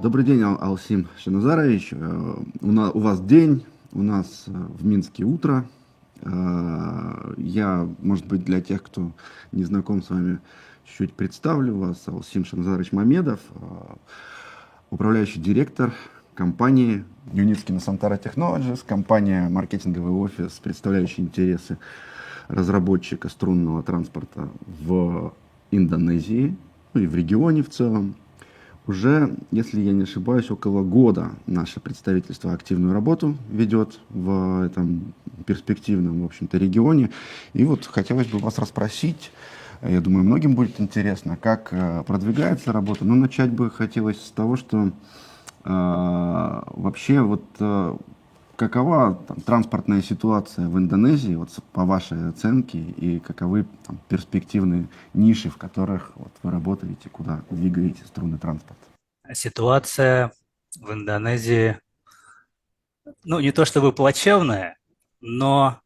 Добрый день, Алсим Шаназарович. У вас день, у нас в Минске утро. Я, может быть, для тех, кто не знаком с вами, чуть-чуть представлю вас. Алсим Шаназарович Мамедов, управляющий директор компании Unitsky Nusantara Technologies, компания «Маркетинговый офис», представляющий интересы разработчика струнного транспорта в Индонезии, ну и в регионе в целом. Уже, если я не ошибаюсь, около года наше представительство активную работу ведет в этом перспективном, в общем-то, регионе. И вот хотелось бы вас расспросить, я думаю, многим будет интересно, как продвигается работа. Но начать бы хотелось с того, что вообще вот какова там транспортная ситуация в Индонезии, вот по вашей оценке, и каковы там перспективные ниши, в которых вот вы работаете, куда двигаете струнный транспорт? Ситуация в Индонезии, ну, не то чтобы плачевная, но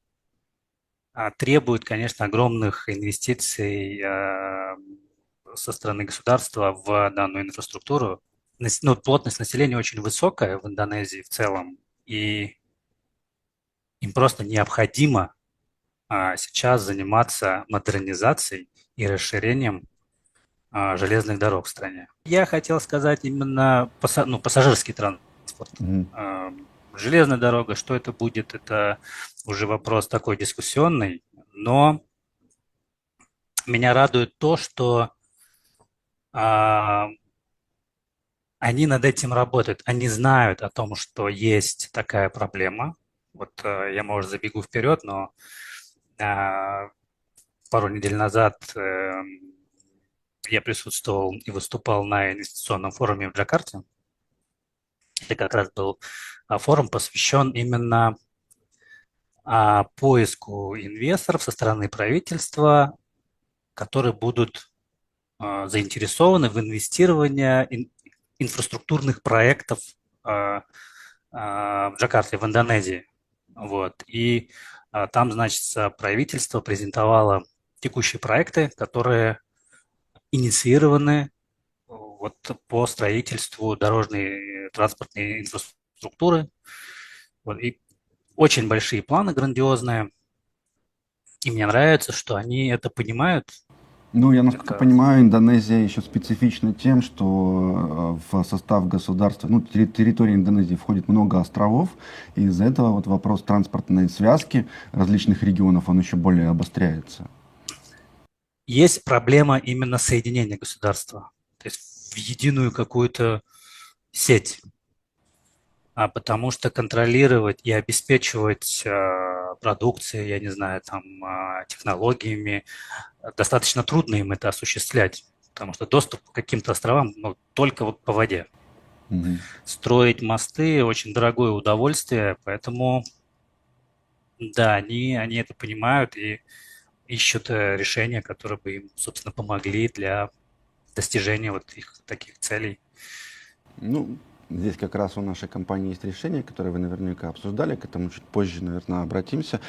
требует, конечно, огромных инвестиций со стороны государства в данную инфраструктуру. Ну, плотность населения очень высокая в Индонезии в целом, и им просто необходимо сейчас заниматься модернизацией и расширением железных дорог в стране. Я хотел сказать именно пассажирский транспорт. Мгм. Железная дорога, что это будет, это уже вопрос такой дискуссионный, но меня радует то, что а, они над этим работают, они знают о том, что есть такая проблема. Вот я, может, забегу вперед, но а, пару недель назад я присутствовал и выступал на инвестиционном форуме в Джакарте. Это как раз был форум, посвящен именно поиску инвесторов со стороны правительства, которые будут заинтересованы в инвестировании инфраструктурных проектов в Джакарте, в Индонезии. Вот. И там, значит, правительство презентовало текущие проекты, которые инициированы вот по строительству дорожной транспортной инфраструктуры. Вот. И очень большие планы, грандиозные. И мне нравится, что они это понимают. Ну, я, насколько Это понимаю, Индонезия еще специфична тем, что в состав государства, ну, территории Индонезии входит много островов, и из-за этого вот вопрос транспортной связки различных регионов, он еще более обостряется. есть проблема именно соединения государства. То есть в единую какую-то сеть. Потому что контролировать и обеспечивать продукцией, я не знаю, там, технологиями, достаточно трудно им это осуществлять, потому что доступ к каким-то островам ну, только вот по воде. Мгм. Строить мосты– очень дорогое удовольствие, поэтому, да, они это понимают и ищут решения, которые бы им, собственно, помогли для достижения вот их таких целей. Ну, здесь как раз у нашей компании есть решение, которое вы наверняка обсуждали, к этому чуть позже, наверное, обратимся.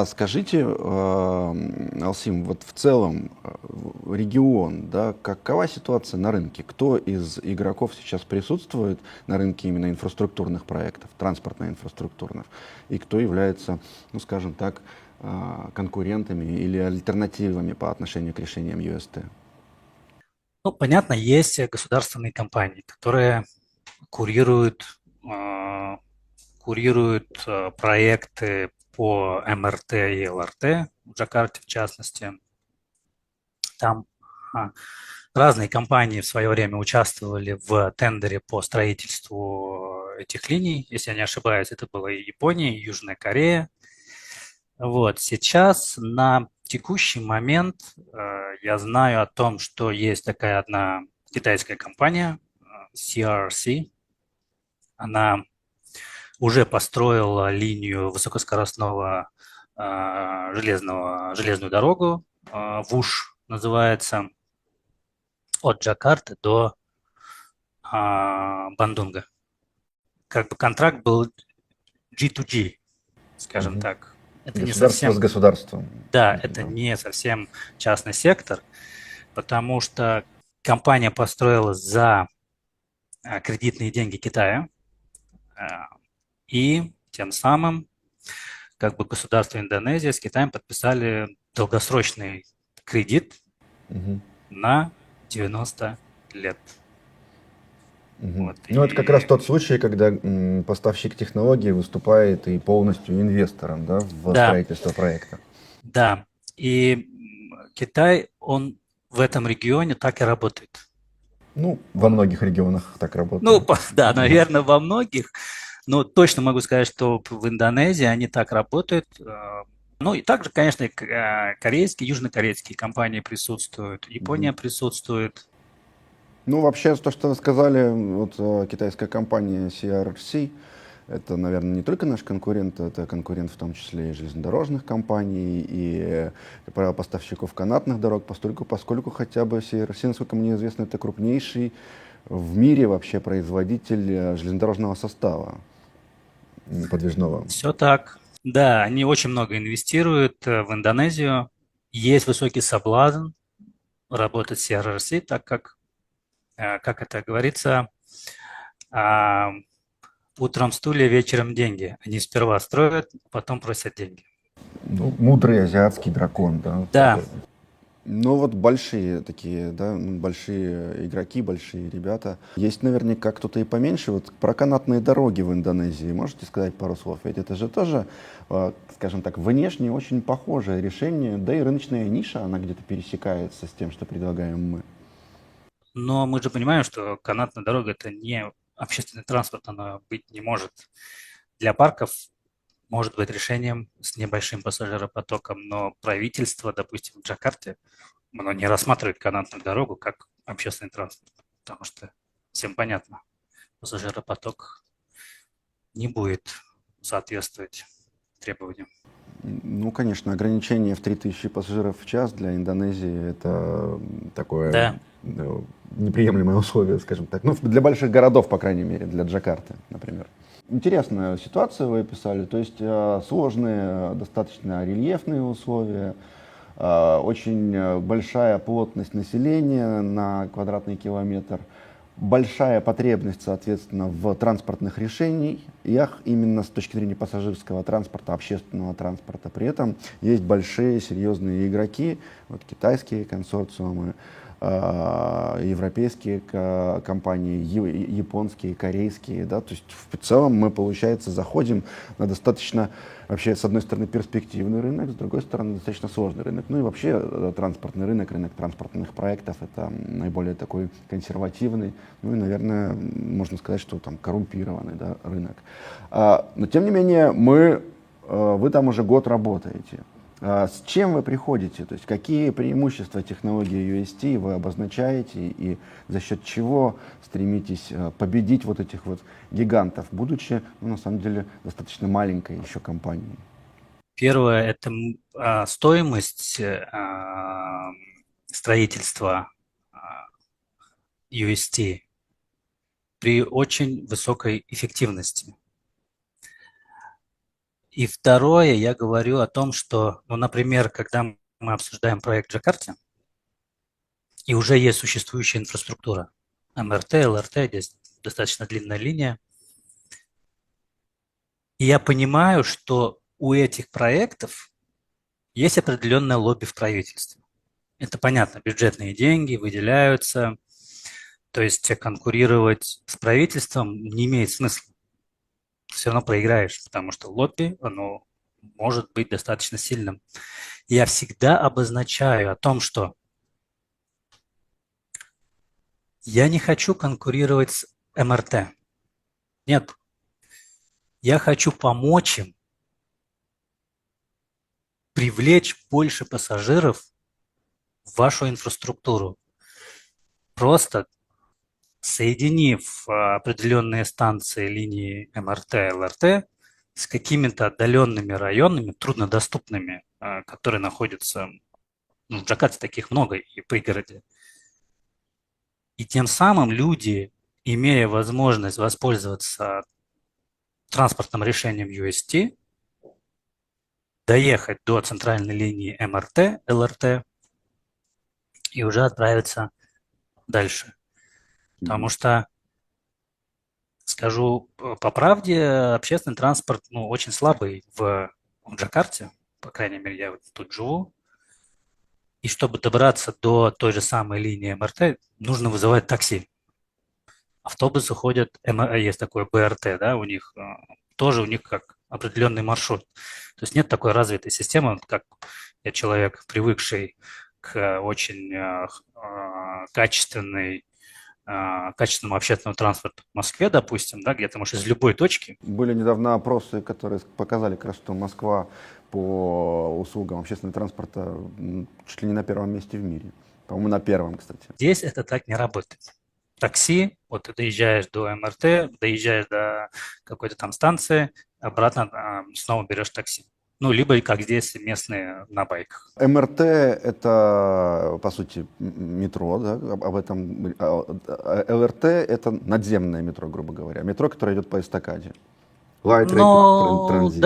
Скажите, Алсим, вот в целом регион, да, какова ситуация на рынке? Кто из игроков сейчас присутствует на рынке именно инфраструктурных проектов, транспортно-инфраструктурных, и кто является, ну, скажем так, конкурентами или альтернативами по отношению к решениям UST? Ну, понятно, есть государственные компании, которые курируют, э, курируют проекты по МРТ и ЛРТ, в Джакарте в частности. Там а, разные компании в свое время участвовали в тендере по строительству этих линий. Если я не ошибаюсь, это было и Япония, и Южная Корея. Вот. Сейчас на текущий момент я знаю о том, что есть такая одна китайская компания, CRC. Она уже построила линию высокоскоростного железную дорогу, ВУШ называется, от Джакарты до Бандунга. Как бы контракт был G2G, скажем Мгм. так. Это не Государство с совсем, государством. да, это Да. не совсем частный сектор, потому что компания построилась за кредитные деньги Китая, а, и тем самым как бы государство Индонезия с Китаем подписали долгосрочный кредит Мгм. на 90 лет. Мгм. Вот, Ну, это как раз и тот случай, когда поставщик технологии выступает и полностью инвестором, да, в да, строительство проекта. да, и Китай, он в этом регионе так и работает. Ну, во Он, многих регионах так ну, работает. да, Да. наверное, во многих, но точно могу сказать, что в Индонезии они так работают. Ну и также, конечно, корейские, южнокорейские компании присутствуют, Мгм. Япония присутствует. Ну, вообще, то, что вы сказали, вот китайская компания CRC, это, наверное, не только наш конкурент, это конкурент в том числе и железнодорожных компаний, и, как правило, поставщиков канатных дорог, поскольку хотя бы CRC, насколько мне известно, это крупнейший в мире вообще производитель железнодорожного состава подвижного. Все так. Да, они очень много инвестируют в Индонезию. Есть высокий соблазн работать с CRRC, так как это говорится, а, утром стулья, вечером деньги. Они сперва строят, потом просят деньги. Ну, мудрый азиатский дракон, да, Да, такой. Ну вот большие такие, да, большие игроки, большие ребята. Есть наверняка кто-то и поменьше. Вот про канатные дороги в Индонезии можете сказать пару слов? Ведь это же тоже, скажем так, внешне очень похожее решение, да и рыночная ниша, она где-то пересекается с тем, что предлагаем мы. но мы же понимаем, что канатная дорога – это не общественный транспорт, она быть не может. Для парков может быть решением с небольшим пассажиропотоком, но правительство, допустим, в Джакарте, оно не рассматривает канатную дорогу как общественный транспорт, потому что всем понятно, пассажиропоток не будет соответствовать требованиям. Ну, конечно, ограничение в 3000 пассажиров в час для Индонезии это такое Да, неприемлемое условие, скажем так. Ну, для больших городов, по крайней мере, для Джакарты, например. Интересная ситуация вы описали, то есть сложные, достаточно рельефные условия, очень большая плотность населения на квадратный километр, большая потребность, соответственно, в транспортных решениях, именно с точки зрения пассажирского транспорта, общественного транспорта. При этом есть большие серьезные игроки, вот китайские консорциумы, европейские компании, японские, корейские, да, то есть в целом мы, получается, заходим на достаточно, вообще, с одной стороны, перспективный рынок, с другой стороны, достаточно сложный рынок. Ну и вообще транспортный рынок, рынок транспортных проектов, это наиболее такой консервативный, ну и, наверное, можно сказать, что там коррумпированный, да, рынок. Но, тем не менее, вы там уже год работаете. С чем вы приходите? То есть какие преимущества технологии UST вы обозначаете и за счет чего стремитесь победить вот этих вот гигантов, будучи, ну, на самом деле, достаточно маленькой еще компанией? первое – это стоимость строительства UST при очень высокой эффективности. И второе, я говорю о том, что, ну, например, когда мы обсуждаем проект в Джакарте, и уже есть существующая инфраструктура, МРТ, ЛРТ, здесь достаточно длинная линия, и я понимаю, что у этих проектов есть определенное лобби в правительстве. Это понятно, бюджетные деньги выделяются, то есть конкурировать с правительством не имеет смысла. Все равно проиграешь, потому что лобби, оно может быть достаточно сильным. Я всегда обозначаю о том, что я не хочу конкурировать с МРТ. Нет, я хочу помочь им привлечь больше пассажиров в вашу инфраструктуру. Просто соединив определенные станции линии МРТ, ЛРТ с какими-то отдаленными районами, труднодоступными, которые находятся, ну, в Джакарте таких много и в пригороде. И тем самым люди, имея возможность воспользоваться транспортным решением UST, доехать до центральной линии МРТ, ЛРТ и уже отправиться дальше. Потому что, скажу по правде, общественный транспорт, ну, очень слабый в Джакарте, по крайней мере, я вот тут живу, и чтобы добраться до той же самой линии МРТ, нужно вызывать такси. Автобусы ходят, есть такое БРТ, да, у них тоже у них как определенный маршрут. То есть нет такой развитой системы, вот как я человек, привыкший к очень качественному общественному транспорту в Москве, допустим, да, где ты можешь из любой точки. Были недавно опросы, которые показали, как раз, что Москва по услугам общественного транспорта чуть ли не на первом месте в мире. По-моему, на первом, кстати. Здесь это так не работает. Такси, вот ты доезжаешь до МРТ, доезжаешь до какой-то там станции, обратно снова берешь такси. Ну, либо, как здесь, местные на байках. МРТ — это, по сути, метро, да, об этом. ЛРТ — это надземное метро, грубо говоря. Метро, которое идет по эстакаде. Light Rapid Ну, Transit.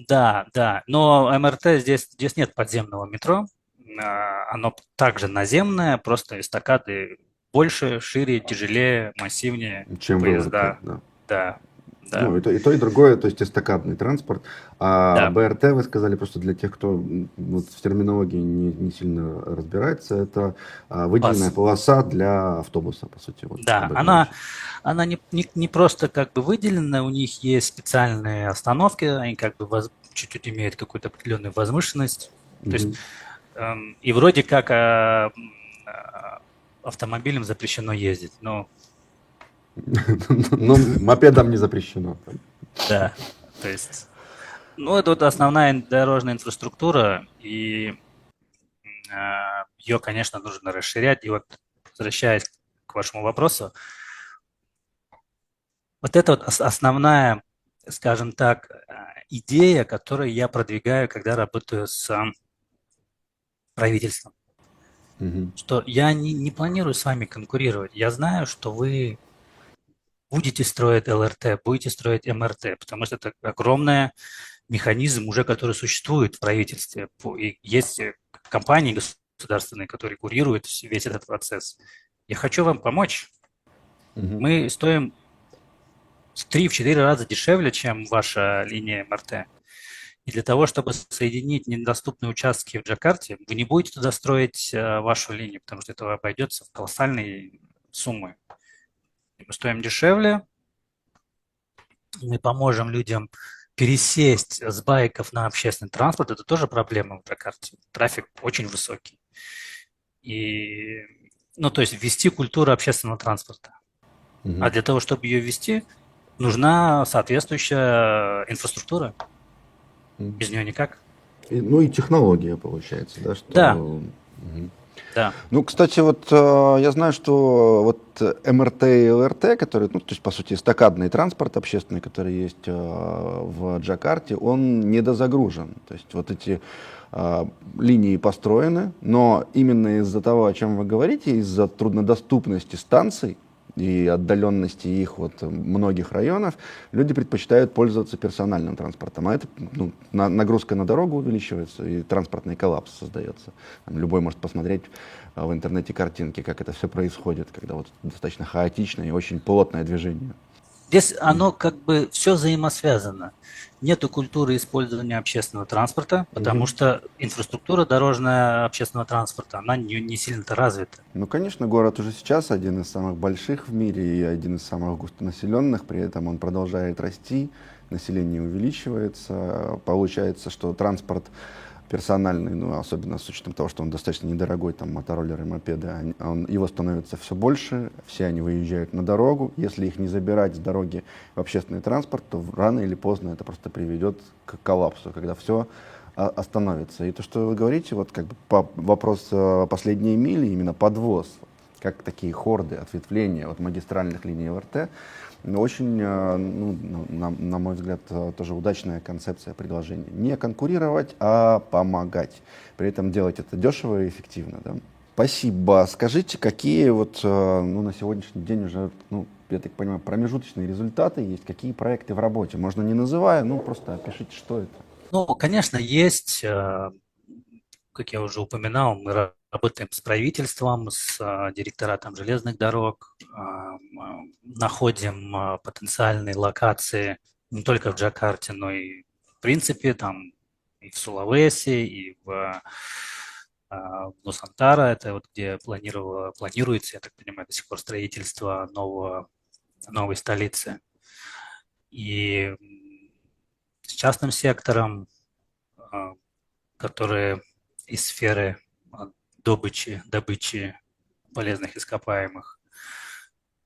Да? да. Но МРТ здесь нет подземного метро. Оно также наземное, просто эстакады больше, шире, тяжелее, массивнее Чем в ЛРТ, поезда. да. Да, Ну, да, и то, и другое, то есть эстакадный транспорт. А да. БРТ, вы сказали, просто для тех, кто вот в терминологии не сильно разбирается, это выделенная Пас. полоса для автобуса, по сути. Вот Да, об этом она, речь. она не просто как бы выделена, у них есть специальные остановки, они как бы чуть-чуть имеют какую-то определенную возвышенность. То есть, Мгм. и вроде как автомобилям запрещено ездить, но Но мопедам не запрещено. да, то есть, ну, это вот основная дорожная инфраструктура, и ее, конечно, нужно расширять. И вот, возвращаясь к вашему вопросу, вот это вот основная, скажем так, идея, которую я продвигаю, когда работаю с правительством. Мгм. Что я не планирую с вами конкурировать. Я знаю, что вы будете строить ЛРТ, будете строить МРТ, потому что это огромный механизм уже, который существует в правительстве. И есть компании государственные, которые курируют весь этот процесс. Я хочу вам помочь. Мгм. Мы стоим в 3-4 раза дешевле, чем ваша линия МРТ. И для того, чтобы соединить недоступные участки в Джакарте, вы не будете туда строить вашу линию, потому что это обойдется в колоссальные суммы. Мы стоим дешевле, мы поможем людям пересесть с байков на общественный транспорт. Это тоже проблема в Джакарте. Трафик очень высокий. И, ну, то есть ввести культуру общественного транспорта. А Мгм. для того, чтобы ее ввести, нужна соответствующая инфраструктура. Мгм. Без нее никак. Ну и технология получается, да, Да, что... Мгм. да. Ну, кстати, вот я знаю, что вот МРТ и ЛРТ, которые, ну, то есть, по сути, эстакадный транспорт общественный, который есть в Джакарте, он недозагружен. То есть вот эти линии построены, но именно из-за того, о чем вы говорите, из-за труднодоступности станций и отдаленности их от многих районов, люди предпочитают пользоваться персональным транспортом. А это, ну, нагрузка на дорогу увеличивается, и транспортный коллапс создается. Там любой может посмотреть в интернете картинки, как это все происходит, когда вот достаточно хаотичное и очень плотное движение. Здесь оно как бы все взаимосвязано. Нету культуры использования общественного транспорта, потому Мгм. что инфраструктура дорожная общественного транспорта, она не сильно-то развита. Ну, конечно, город уже сейчас один из самых больших в мире и один из самых густонаселенных, при этом он продолжает расти, население увеличивается, получается, что транспорт персональный, ну, особенно с учетом того, что он достаточно недорогой, там, мотороллеры, мопеды, его становится все больше, все они выезжают на дорогу. Если их не забирать с дороги в общественный транспорт, то рано или поздно это просто приведет к коллапсу, когда все остановится. И то, что вы говорите, вот как бы вопрос последней мили, именно подвоз, как такие хорды, ответвления от магистральных линий ЛРТ, ну, очень, ну, на мой взгляд, тоже удачная концепция предложения. Не конкурировать, а помогать. При этом делать это дешево и эффективно. Да? Спасибо. Скажите, какие вот, ну, на сегодняшний день уже, ну, я так понимаю, промежуточные результаты есть, какие проекты в работе? Можно не называя, ну, просто опишите, что это. Ну, конечно, есть, как я уже упоминал, мы работаем с правительством, с директоратом железных дорог, находим потенциальные локации не только в Джакарте, но и в принципе там и в Сулавеси, и в Нусантара, это вот где планируется, я так понимаю, до сих пор строительство новой столицы. И с частным сектором, которые из сферы добычи полезных ископаемых.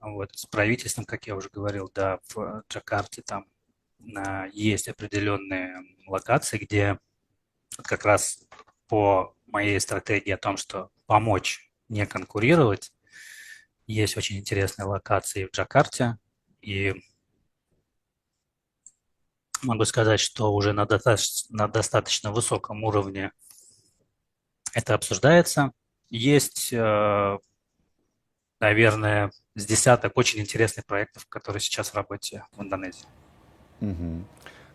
Вот, с правительством, как я уже говорил, да, в Джакарте там есть определенные локации, где как раз по моей стратегии о том, что помочь не конкурировать, есть очень интересные локации в Джакарте, и могу сказать, что уже на достаточно высоком уровне это обсуждается. Есть, наверное, с десяток очень интересных проектов, которые сейчас в работе в Индонезии. Мгм.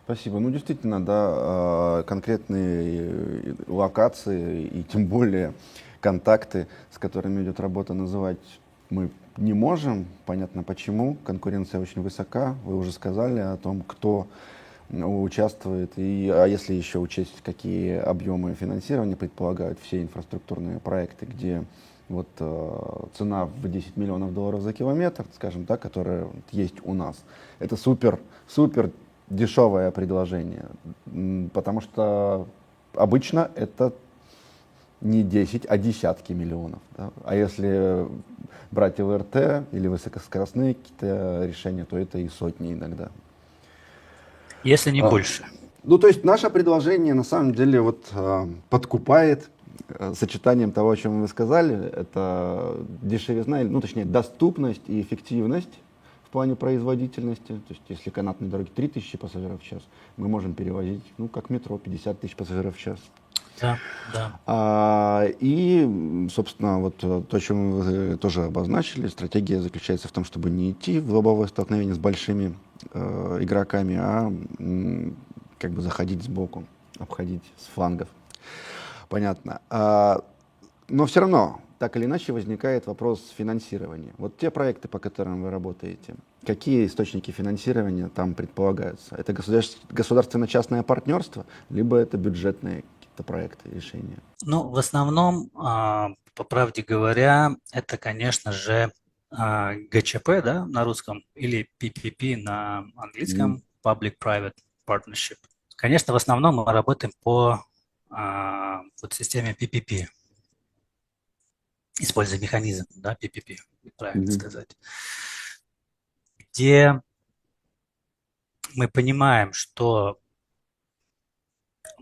Спасибо. Ну, действительно, да, конкретные локации и тем более контакты, с которыми идет работа, называть мы не можем. Понятно почему. Конкуренция очень высока. Вы уже сказали о том, кто участвует. А если еще учесть, какие объемы финансирования предполагают все инфраструктурные проекты, где вот цена в 10 миллионов долларов за километр, скажем так, которая есть у нас, это супер дешевое предложение, потому что обычно это не 10, а десятки миллионов. Да? А если брать ЛРТ или высокоскоростные какие-то решения, то это и сотни иногда. Если не больше. Ну, то есть наше предложение на самом деле вот подкупает сочетанием того, о чем вы сказали, это дешевизна, ну, точнее, доступность и эффективность в плане производительности. То есть если канатные дороги 3000 пассажиров в час, мы можем перевозить, ну, как метро, 50 тысяч пассажиров в час. Да, да. И, собственно, вот то, о чем вы тоже обозначили, стратегия заключается в том, чтобы не идти в лобовое столкновение с большими игроками, а как бы заходить сбоку, обходить с флангов. Понятно. Но все равно, так или иначе, возникает вопрос финансирования. Вот те проекты, по которым вы работаете, какие источники финансирования там предполагаются? Это государственно-частное партнерство, либо это бюджетные какие-то проекты, решения? Ну, в основном, по правде говоря, это, конечно же, ГЧП, да, на русском, или PPP на английском, Public-Private Partnership. Конечно, в основном мы работаем по вот системе PPP, используя механизм, да, PPP, правильно сказать, где мы понимаем, что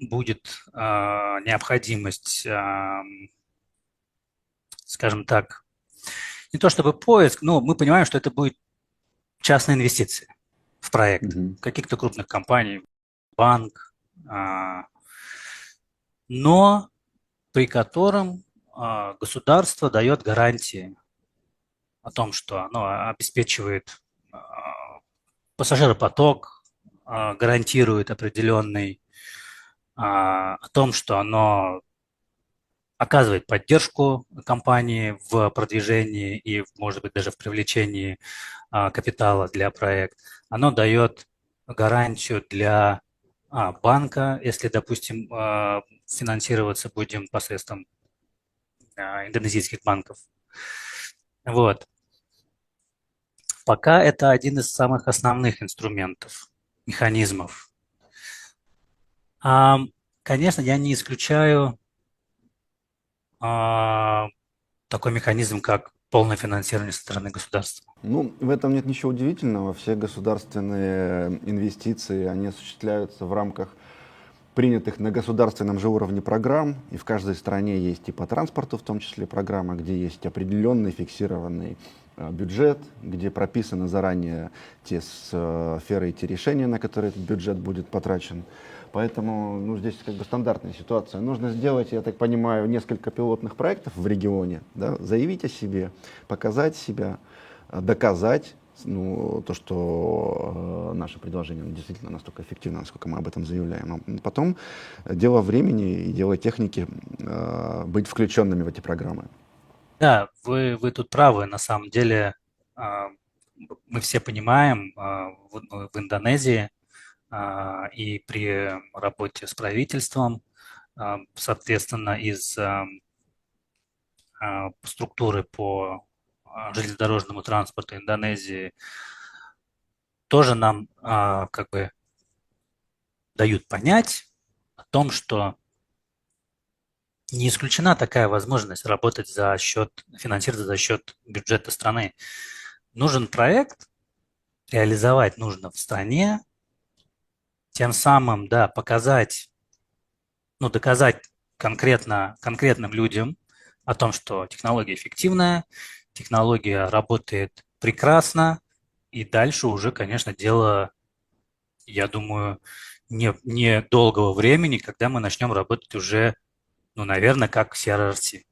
будет необходимость, скажем так, не то чтобы поиск, но мы понимаем, что это будет частные инвестиции в проект каких-то крупных компаний, банк, но при котором государство дает гарантии о том, что оно обеспечивает пассажиропоток, гарантирует определенный, о том, что оно оказывает поддержку компании в продвижении и, может быть, даже в привлечении капитала для проекта. Оно дает гарантию для банка, если, допустим, финансироваться будем посредством индонезийских банков. Вот. Пока это один из самых основных инструментов, механизмов. Конечно, я не исключаю такой механизм, как полное финансирование со стороны государства. Ну, в этом нет ничего удивительного. Все государственные инвестиции, они осуществляются в рамках принятых на государственном же уровне программ, и в каждой стране есть и по транспорту в том числе программа, где есть определенный фиксированный бюджет, где прописаны заранее те сферы и те решения, на которые этот бюджет будет потрачен. Поэтому ну, здесь как бы стандартная ситуация. Нужно сделать, я так понимаю, несколько пилотных проектов в регионе, да, заявить о себе, показать себя, доказать ну, то, что наше предложение действительно настолько эффективно, насколько мы об этом заявляем. А потом дело времени и дело техники быть включенными в эти программы. Да, вы тут правы. На самом деле, а, мы все понимаем, в Индонезии и при работе с правительством, соответственно, из структуры по железнодорожному транспорту Индонезии тоже нам как бы дают понять о том, что не исключена такая возможность работать за счет, финансироваться за счет бюджета страны. Нужен проект, реализовать нужно в стране, тем самым, да, показать, ну, доказать конкретным людям о том, что технология эффективная, технология работает прекрасно, и дальше уже, конечно, дело, я думаю, не долгого времени, когда мы начнем работать уже, ну, наверное, как CRRC.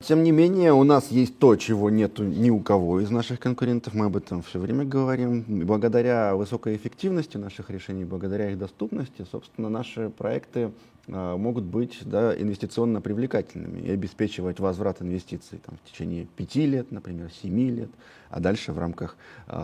Тем не менее, у нас есть то, чего нету ни у кого из наших конкурентов. Мы об этом все время говорим. И благодаря высокой эффективности наших решений, благодаря их доступности, собственно, наши проекты могут быть, да, инвестиционно привлекательными и обеспечивать возврат инвестиций там, в течение 5 лет, например, 7 лет, а дальше в рамках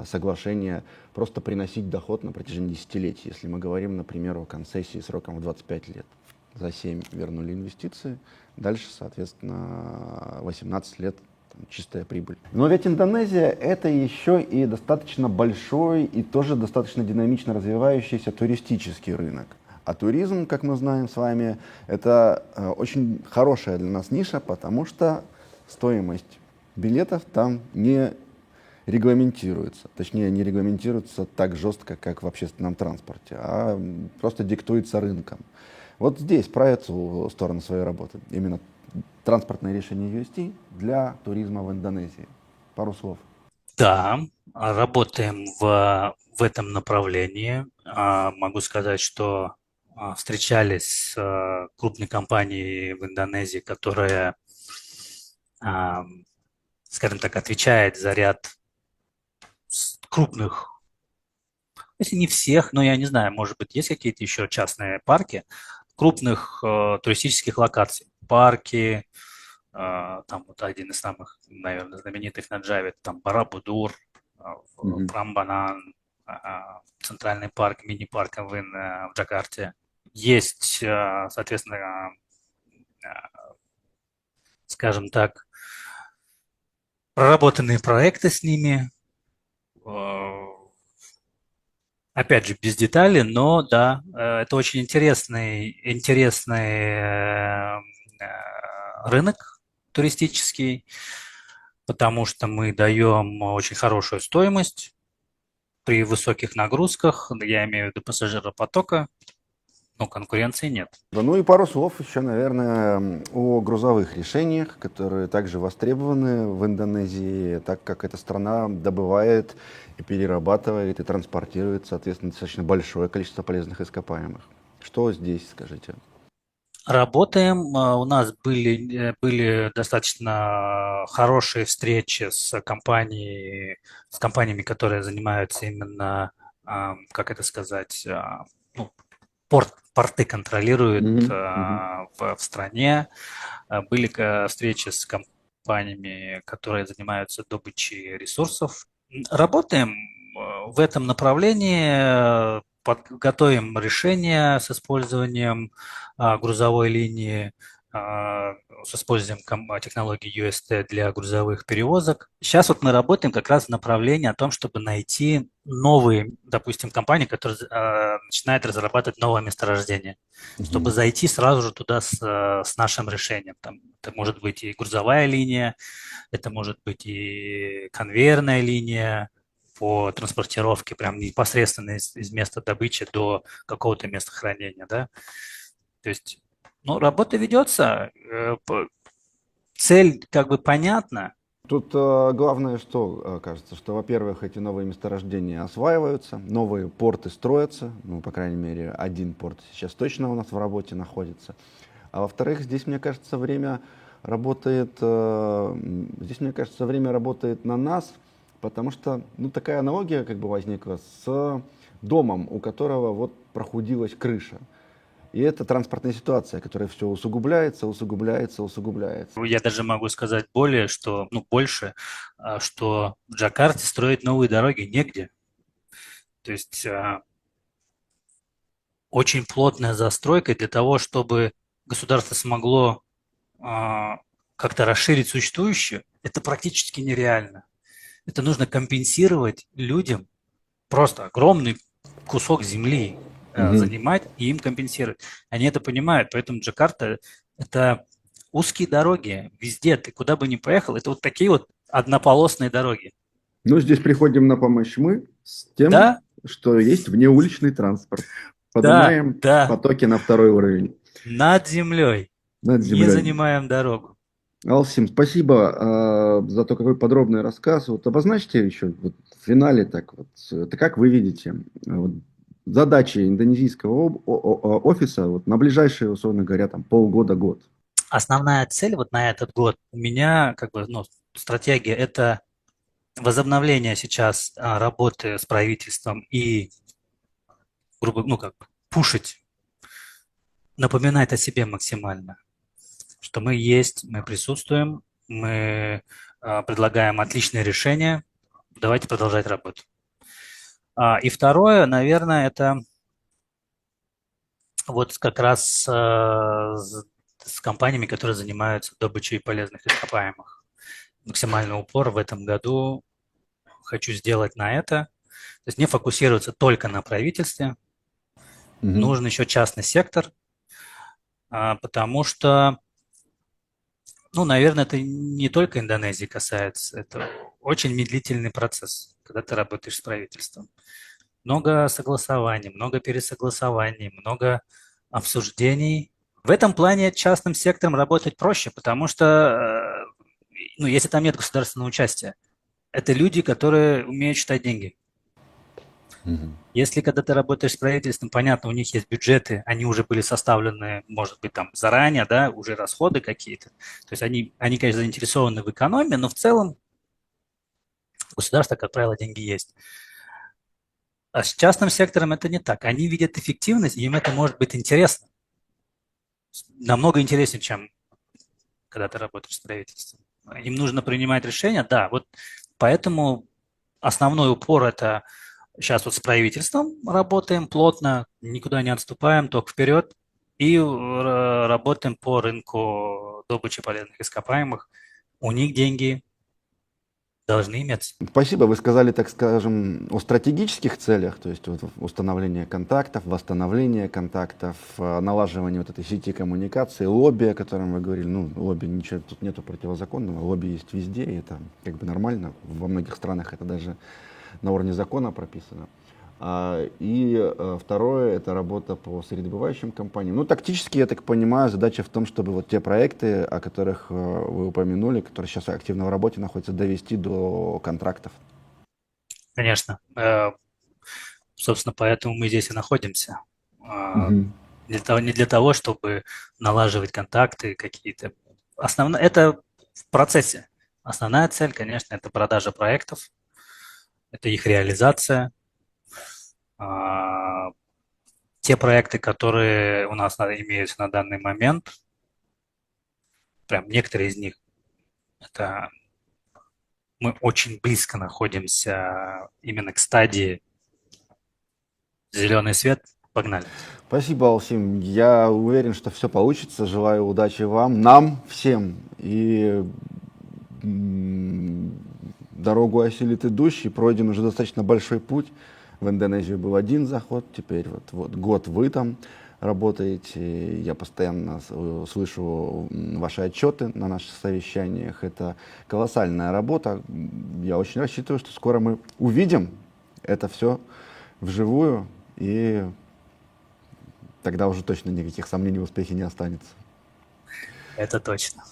соглашения просто приносить доход на протяжении десятилетий. Если мы говорим, например, о концессии сроком в 25 лет. За 7 вернули инвестиции, дальше, соответственно, 18 лет там, чистая прибыль. Но ведь Индонезия — это еще и достаточно большой и тоже достаточно динамично развивающийся туристический рынок. А туризм, как мы знаем с вами, это очень хорошая для нас ниша, потому что стоимость билетов там не регламентируется. Точнее, не регламентируется так жестко, как в общественном транспорте, а просто диктуется рынком. Вот здесь про эту сторону своей работы. Именно транспортное решение UST для туризма в Индонезии. Пару слов. Да, работаем в этом направлении. Могу сказать, что встречались с крупной компанией в Индонезии, которая, а, скажем так, отвечает за ряд крупных, если не всех, но я не знаю, может быть, есть какие-то еще частные парки, крупных туристических локаций. Парки, там вот один из самых, наверное, знаменитых на Джаве, там Барабудур, Мгм. Прамбанан, Центральный парк, мини-парк в Джакарте. Есть, соответственно, скажем так, проработанные проекты с ними. Опять же, без деталей, но да, это очень интересный рынок туристический, потому что мы даем очень хорошую стоимость при высоких нагрузках, я имею в виду пассажиропотока, но конкуренции нет. Ну и пару слов еще, наверное, о грузовых решениях, которые также востребованы в Индонезии, так как эта страна добывает и перерабатывает и транспортирует, соответственно, достаточно большое количество полезных ископаемых. Что здесь, скажите? Работаем. У нас были достаточно хорошие встречи с компаниями, которые занимаются именно, как это сказать, ну, порты контролируют Мгм, мгм. в стране. Были встречи с компаниями, которые занимаются добычей ресурсов. Работаем в этом направлении, готовим решения с использованием грузовой линии, с использованием технологии UST для грузовых перевозок. Сейчас вот мы работаем как раз в направлении о том, чтобы найти новые, допустим, компании, которые начинают разрабатывать новое месторождение, чтобы Мгм. зайти сразу же туда с нашим решением. Там, это может быть и грузовая линия, это может быть и конвейерная линия по транспортировке прям непосредственно из места добычи до какого-то места хранения, да. То есть, ну, работа ведется, цель как бы понятна. Тут главное, что кажется, что, во-первых, эти новые месторождения осваиваются, новые порты строятся, ну, по крайней мере, один порт сейчас точно у нас в работе находится. А во-вторых, здесь, мне кажется, время работает на нас, потому что, ну, такая аналогия как бы возникла с домом, у которого вот прохудилась крыша. И это транспортная ситуация, которая все усугубляется, усугубляется, усугубляется. Я даже могу сказать более, что, ну, больше, что в Джакарте строить новые дороги негде. То есть очень плотная застройка для того, чтобы государство смогло как-то расширить существующее, это практически нереально. Это нужно компенсировать людям просто огромный кусок земли Мгм. занимать и им компенсировать. Они это понимают, поэтому Джакарта – это узкие дороги везде, ты куда бы ни поехал, это вот такие вот однополосные дороги. Ну, здесь приходим на помощь мы с тем, Да, что есть внеуличный транспорт. да, Поднимаем да, потоки на второй уровень над землей, над не землей. занимаем дорогу. Алсим, спасибо за то, какой подробный рассказ. Вот обозначьте еще вот в финале так вот, это как вы видите вот, задачи индонезийского офиса вот, на ближайшие, условно говоря, там, полгода-год. Основная цель вот на этот год у меня, как бы, ну, стратегия – это возобновление сейчас работы с правительством и, грубо, ну, как бы, пушить, напоминать о себе максимально, что мы есть, мы присутствуем, мы предлагаем отличные решения, давайте продолжать работу. И второе, наверное, это вот как раз с компаниями, которые занимаются добычей полезных ископаемых. Максимальный упор в этом году хочу сделать на это. То есть не фокусироваться только на правительстве, Мгм. нужен еще частный сектор, потому что, ну, наверное, это не только Индонезии касается, это очень медлительный процесс, когда ты работаешь с правительством. Много согласований, много пересогласований, много обсуждений. В этом плане частным сектором работать проще, потому что, ну, если там нет государственного участия, это люди, которые умеют считать деньги. Мгм. Если когда ты работаешь с правительством, понятно, у них есть бюджеты, они уже были составлены, может быть, там заранее, да, уже расходы какие-то. То есть они, конечно, заинтересованы в экономии, но в целом у государства, как правило, деньги есть. А с частным сектором это не так. Они видят эффективность, и им это может быть интересно. Намного интереснее, чем когда ты работаешь с правительством. Им нужно принимать решения, да, вот поэтому основной упор это сейчас вот с правительством работаем плотно, никуда не отступаем, только вперед. И работаем по рынку добычи полезных ископаемых. У них деньги должны иметься. Спасибо. Вы сказали, так скажем, о стратегических целях, то есть вот установление контактов, восстановление контактов, налаживание вот этой сети коммуникации, лобби, о котором вы говорили. Ну, лобби, ничего тут нету противозаконного, лобби есть везде, и это как бы нормально. Во многих странах это даже на уровне закона прописано. Второе — это работа по сырьедобывающим компаниям. Ну, тактически, я так понимаю, задача в том, чтобы вот те проекты, о которых вы упомянули, которые сейчас активно в работе находятся, довести до контрактов. Конечно. Собственно, поэтому мы здесь и находимся. Мгм. Не для того, чтобы налаживать контакты какие-то. Это в процессе. Основная цель, конечно, это продажа проектов, это их реализация. А, Те проекты, которые у нас имеются на данный момент, прям некоторые из них, это мы очень близко находимся именно к стадии зеленый свет, погнали. Спасибо, Алсим. Я уверен, что все получится. Желаю удачи вам, нам, всем. И дорогу осилит идущий. Пройден уже достаточно большой путь. В Индонезию был один заход, теперь вот год вы там работаете. Я постоянно слышу ваши отчеты на наших совещаниях. Это колоссальная работа. Я очень рассчитываю, что скоро мы увидим это все вживую, и тогда уже точно никаких сомнений в успехе не останется. Это точно.